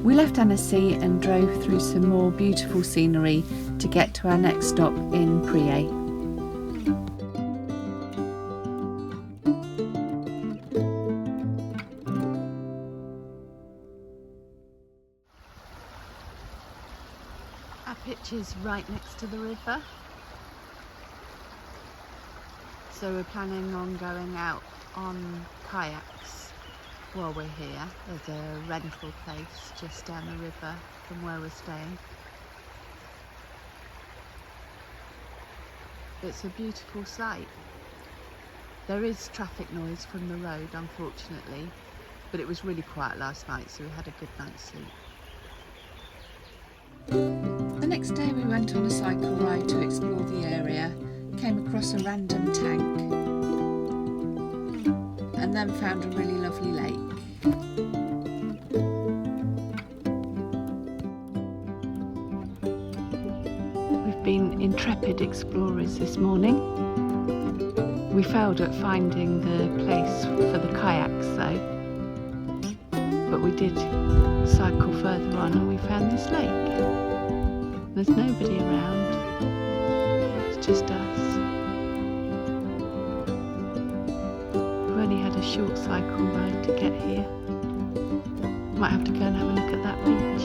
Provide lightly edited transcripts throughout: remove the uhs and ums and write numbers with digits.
We left Annecy and drove through some more beautiful scenery to get to our next stop in Priay. Our pitch is right next to the river, so we're planning on going out on kayaks while we're here. There's a rental place just down the river from where we're staying. It's a beautiful sight. There is traffic noise from the road, unfortunately, but it was really quiet last night, so we had a good night's sleep. The next day we went on a cycle ride to explore the area, came across a random tank, and then found a really lovely lake. We've been intrepid explorers this morning. We failed at finding the place for the kayaks though, but we did cycle further on and we found this lake. There's nobody around, it's just us. We've only had a short cycle ride to get here. Might have to go and have a look at that beach.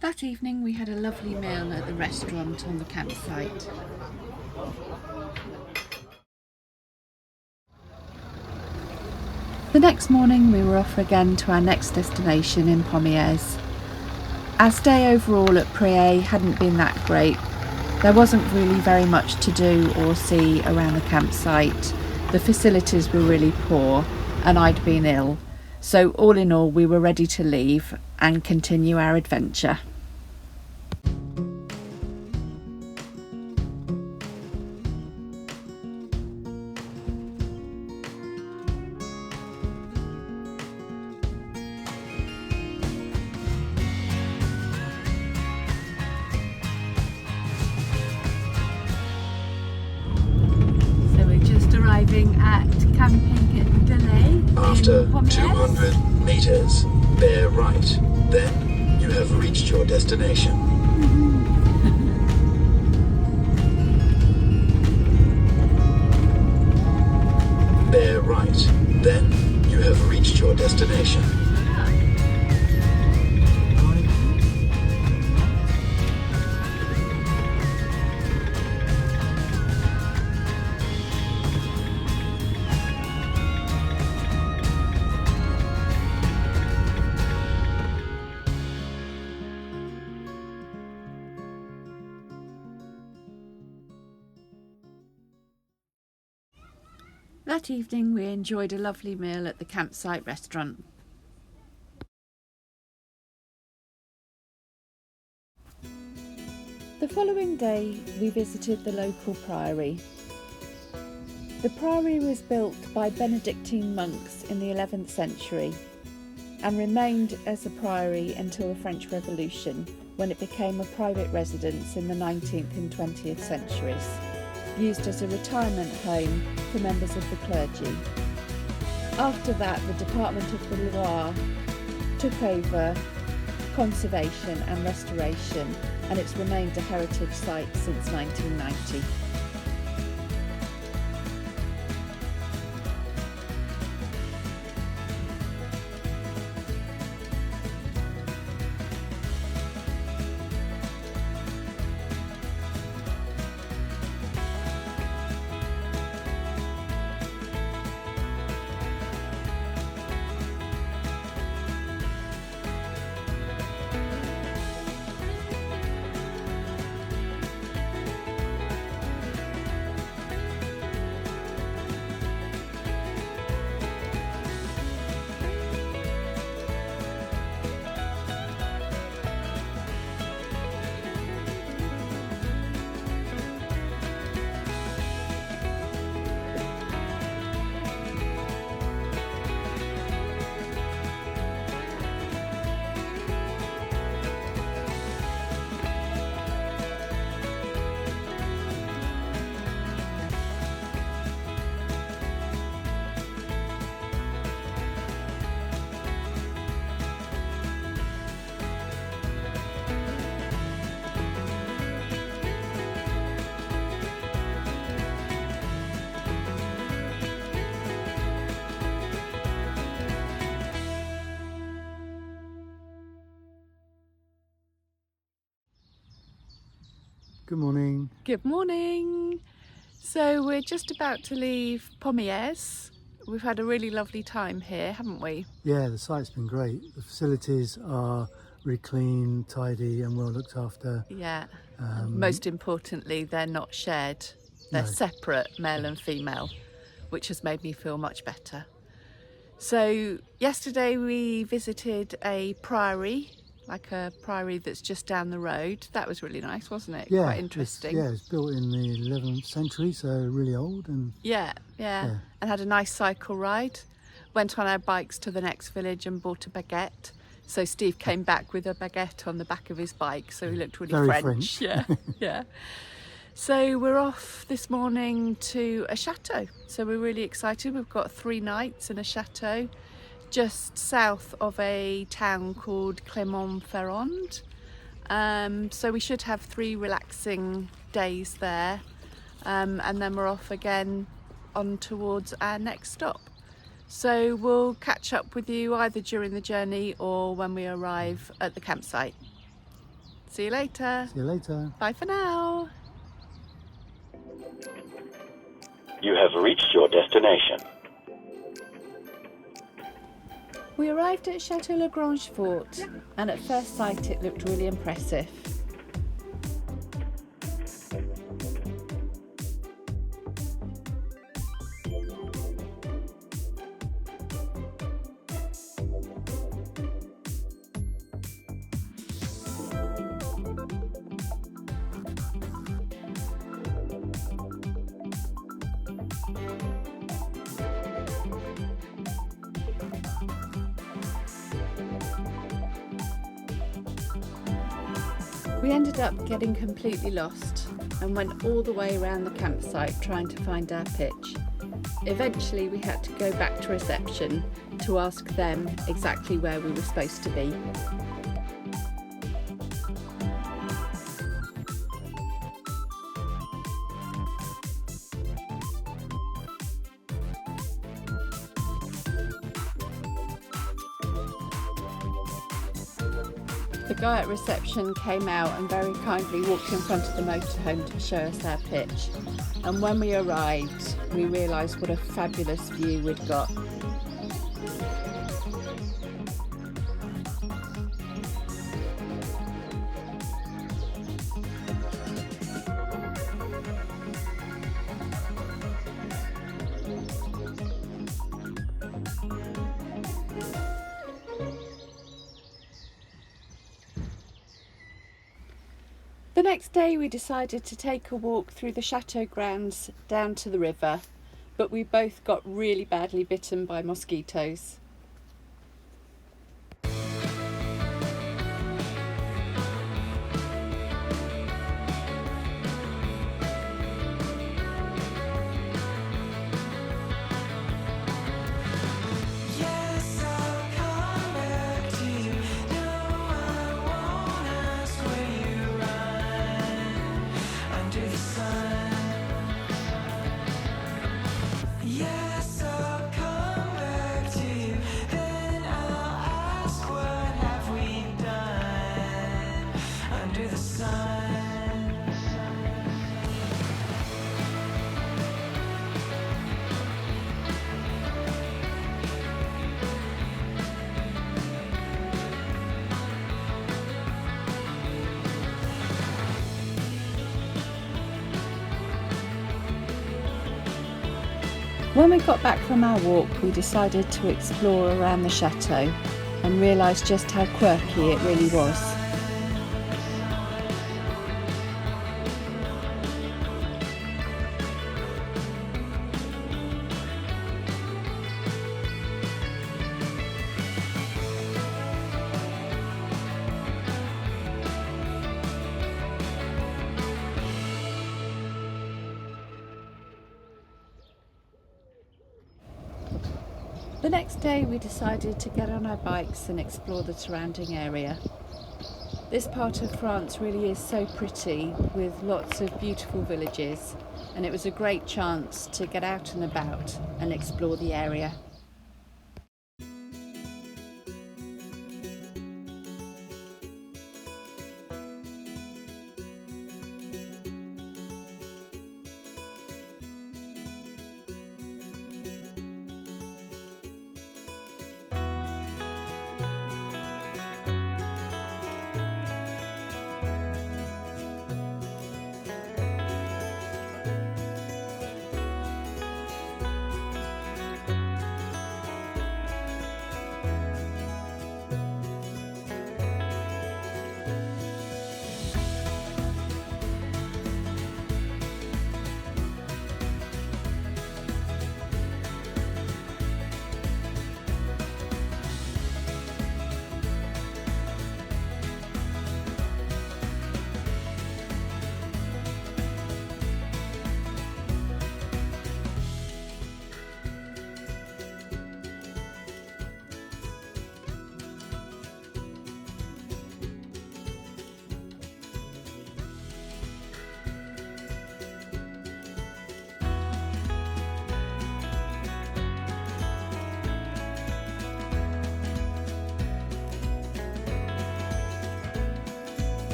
That evening we had a lovely meal at the restaurant on the campsite. The next morning we were off again to our next destination in Pommiers. Our stay overall at Priay hadn't been that great. There wasn't really very much to do or see around the campsite. The facilities were really poor and I'd been ill. So all in all we were ready to leave and continue our adventure. Arriving at Camping Delay. After 200 meters, bear right. Then you have reached your destination. Bear right. Then you have reached your destination. That evening we enjoyed a lovely meal at the campsite restaurant. The following day we visited the local priory. The priory was built by Benedictine monks in the 11th century and remained as a priory until the French Revolution, when it became a private residence in the 19th and 20th centuries, used as a retirement home for members of the clergy. After that, the Department of the Loire took over conservation and restoration, and it's remained a heritage site since 1990. Good morning. Good morning. So we're just about to leave Pommiers. We've had a really lovely time here, haven't we? Yeah, the site's been great. The facilities are really clean, tidy and well looked after. Yeah. And most importantly, they're not shared. They're No. separate, male and female, which has made me feel much better. So yesterday we visited a priory, like a priory that's just down the road. That was really nice, wasn't it? Yeah, Quite interesting. It's built in the 11th century, so really old. And Yeah. And had a nice cycle ride. Went on our bikes to the next village and bought a baguette. So Steve came back with a baguette on the back of his bike, so he looked really Very French. French. Yeah. So we're off this morning to a chateau. So we're really excited. We've got 3 nights in a chateau just south of a town called Clermont-Ferrand. So we should have 3 relaxing days there. And then we're off again on towards our next stop. So we'll catch up with you either during the journey or when we arrive at the campsite. See you later. See you later. Bye for now. You have reached your destination. We arrived at Chateau Lagrange Fort, and at first sight it looked really impressive. We ended up getting completely lost and went all the way around the campsite trying to find our pitch. Eventually we had to go back to reception to ask them exactly where we were supposed to be. The guy at reception came out and very kindly walked in front of the motorhome to show us our pitch. And when we arrived, we realised what a fabulous view we'd got. The next day we decided to take a walk through the chateau grounds down to the river, but we both got really badly bitten by mosquitoes. When we got back from our walk, we decided to explore around the chateau and realised just how quirky it really was. The next day we decided to get on our bikes and explore the surrounding area. This part of France really is so pretty, with lots of beautiful villages, and it was a great chance to get out and about and explore the area.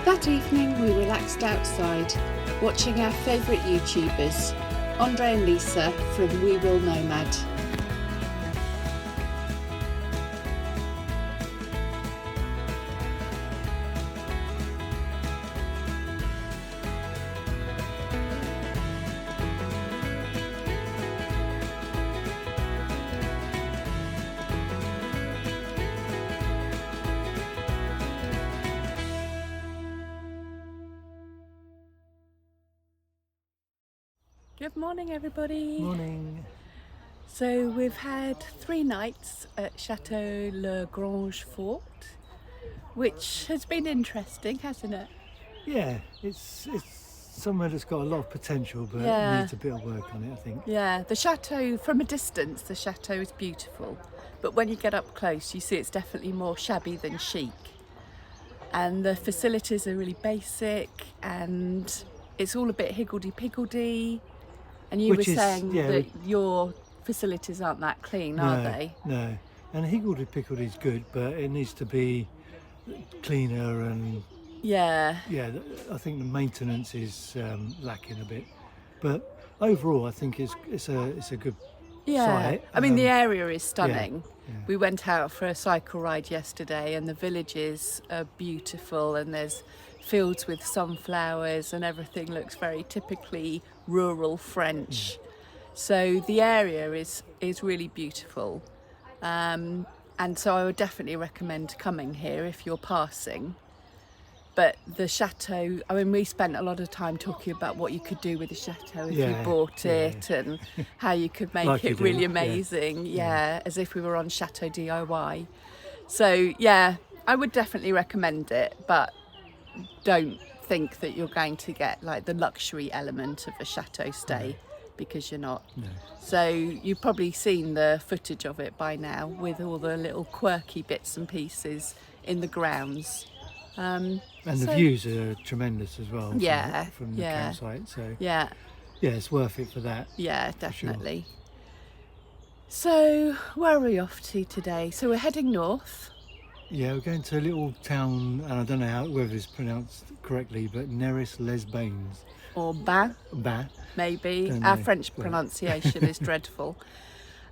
That evening we relaxed outside, watching our favourite YouTubers, Andre and Lisa from We Will Nomad. Good morning, everybody. Morning. So we've had 3 nights at Chateau Le Grange Fort, which has been interesting, hasn't it? Yeah, it's somewhere that's got a lot of potential, but Yeah. needs a bit of work on it, I think. Yeah, the chateau, from a distance, the chateau is beautiful, but when you get up close, you see it's definitely more shabby than chic. And the facilities are really basic, and it's all a bit higgledy-piggledy. And you Which were is- saying yeah, that your facilities aren't that clean, are they? No. And higgledy-pickledy is good, but it needs to be cleaner, and Yeah, I think the maintenance is lacking a bit. But overall, I think it's a good yeah. site. I mean, the area is stunning. yeah. We went out for a cycle ride yesterday, and the villages are beautiful, and there's fields with sunflowers, and everything looks very typically rural French. So the area is really beautiful, and so I would definitely recommend coming here if you're passing. But the chateau, I mean, we spent a lot of time talking about what you could do with the chateau if you Yeah, bought yeah. it, and how you could make Like you it do, really yeah. amazing. Yeah, as if we were on Chateau DIY. So yeah, I would definitely recommend it, but don't think that you're going to get like the luxury element of a chateau stay, because you're not. No. So you've probably seen the footage of it by now, with all the little quirky bits and pieces in the grounds. And the So- views are tremendous as well. Yeah, from the yeah. campsite. So Yeah, yeah, it's worth it for that. yeah, definitely. So where are we off to today? So we're heading north. Yeah, we're going to a little town, and I don't know whether it's pronounced correctly, but Neris-les-Bains. Or Bain, maybe. Don't Our know. French Well. pronunciation is dreadful.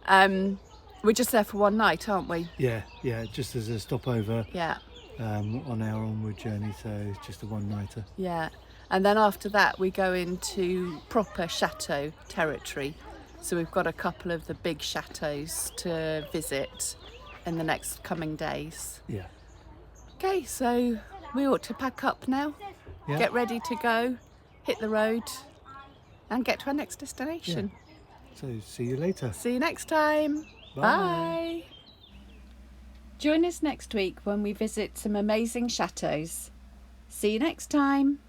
We're just there for one night, aren't we? Yeah, just as a stopover Yeah, on our onward journey, so it's just a one-nighter. yeah. And then after that, we go into proper chateau territory. So we've got a couple of the big chateaus to visit in the next coming days. Yeah. Okay, so we ought to pack up now, Yeah. get ready to go, hit the road, and get to our next destination. So see you later. See you next time. Bye. Join us next week when we visit some amazing chateaus. See you next time.